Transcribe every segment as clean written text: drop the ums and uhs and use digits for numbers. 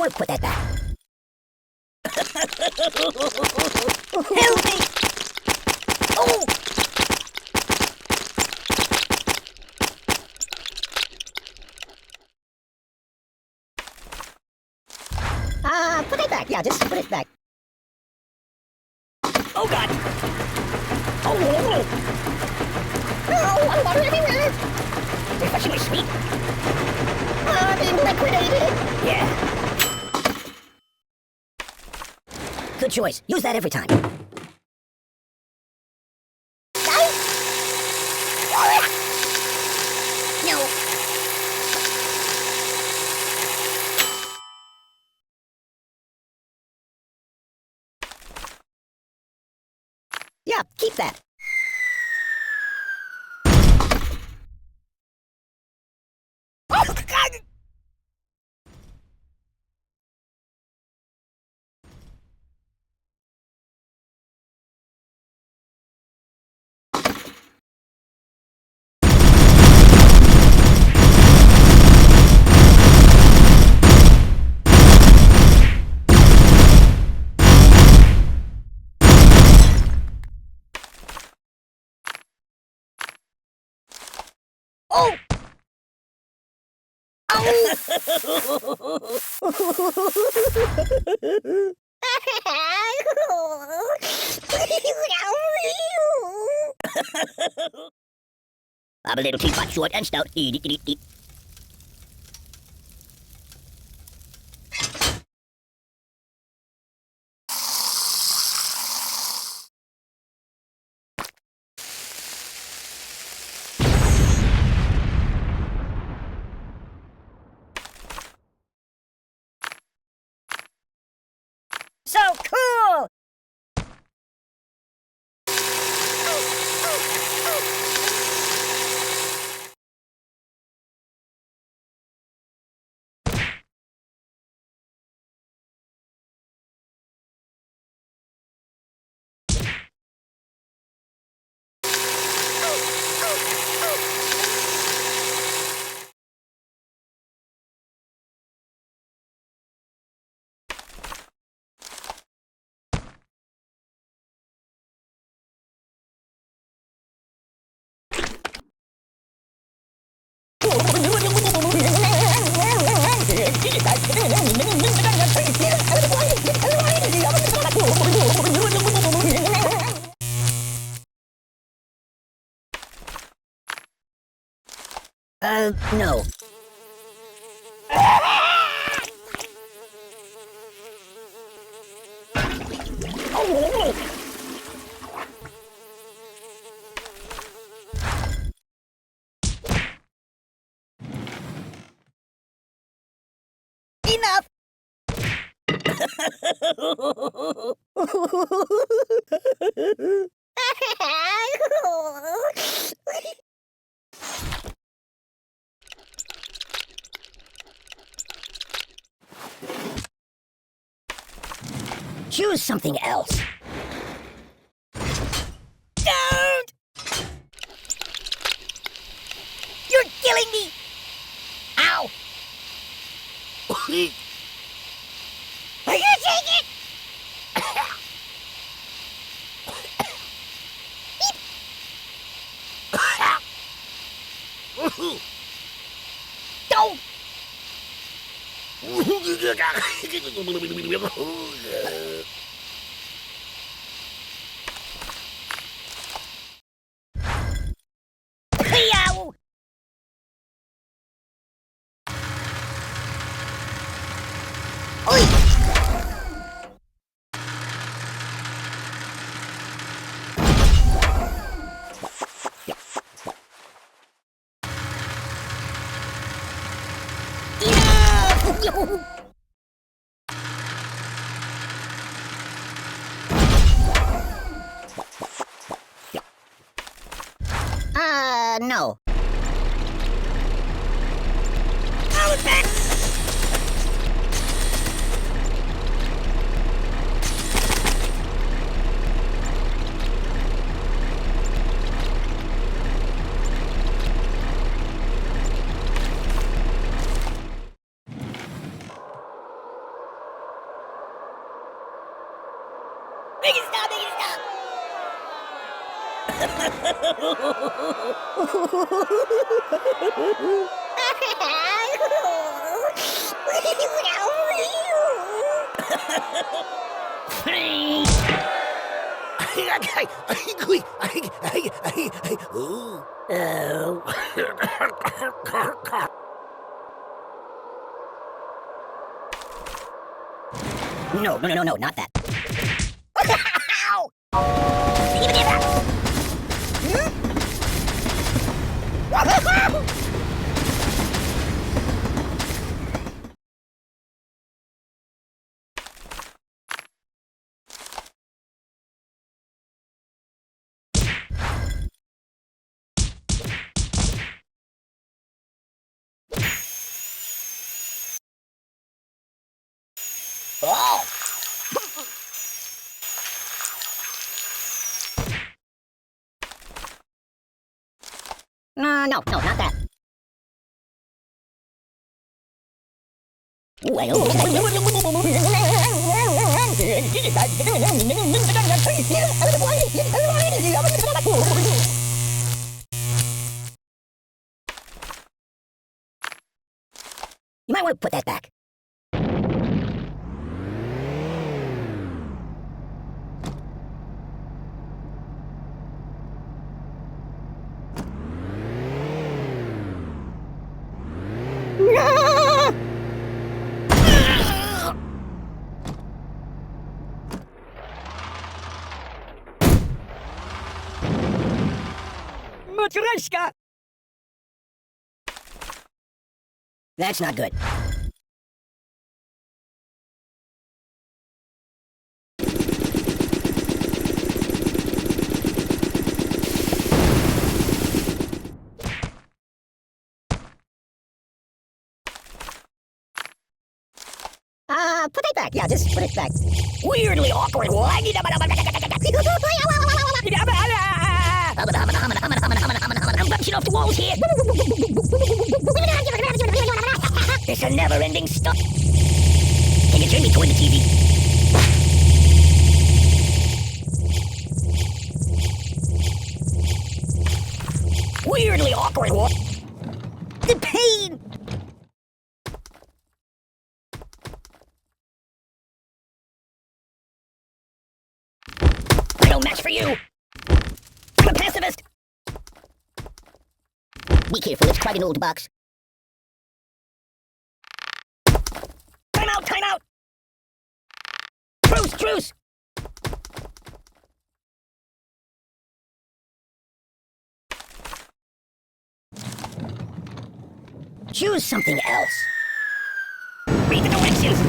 want to put that back. Help me! Oh! Put it back. Yeah, just put it back. Oh, God! Oh, I'm water everywhere! Refreshingly sweet. Being liquidated! Yeah. Good choice. Use that every time. No. Yeah, keep that. Oh, God! Oh! I'm a little teapot, short and stout. Eat, eat, eat. So cool! No. Enough! Choose something else. Don't! You're killing me! Ow! Will you take it? Don't! Yow! Oi! No. I'll attack! Make it stop, make it stop! No, not that. Give me that! Oh! No, not that. You might want to put that back. Matryoshka! That's not good. Put it back. Yeah, just put it back. Weirdly awkward. I'm bouncing off the walls here. It's a never-ending stuff. Can you turn me toward the TV? Weirdly awkward. The pain. No match for you! I'm a pacifist! Be careful, it's quite an old box. Time out, time out! Truce, truce! Choose something else. Read the directions!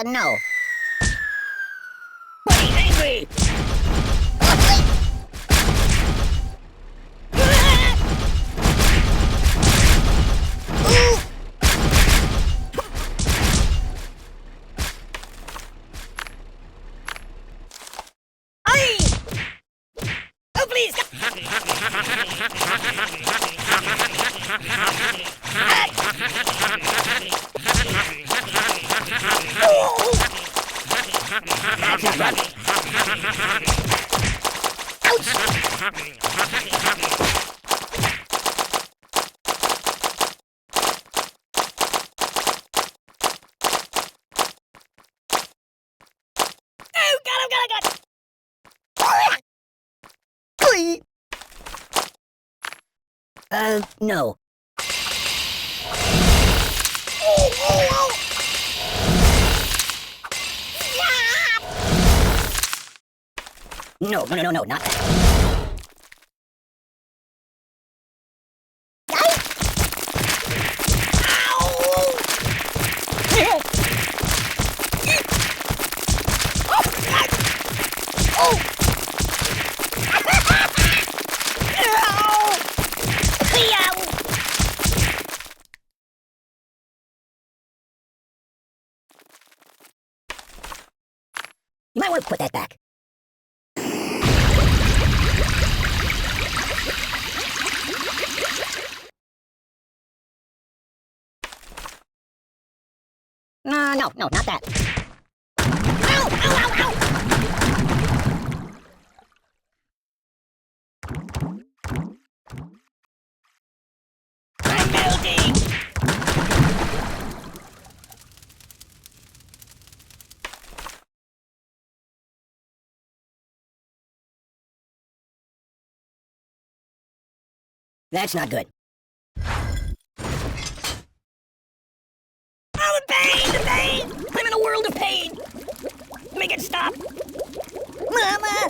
No. But he's angry! Oh, please! That's not right. Ouch! Oh, God! No. No, not that. No, not that. Ow! Ow, ow, ow! I'm melting! That's not good. Oh, the pain! The pain! I'm in a world of pain! Make it stop! Mama!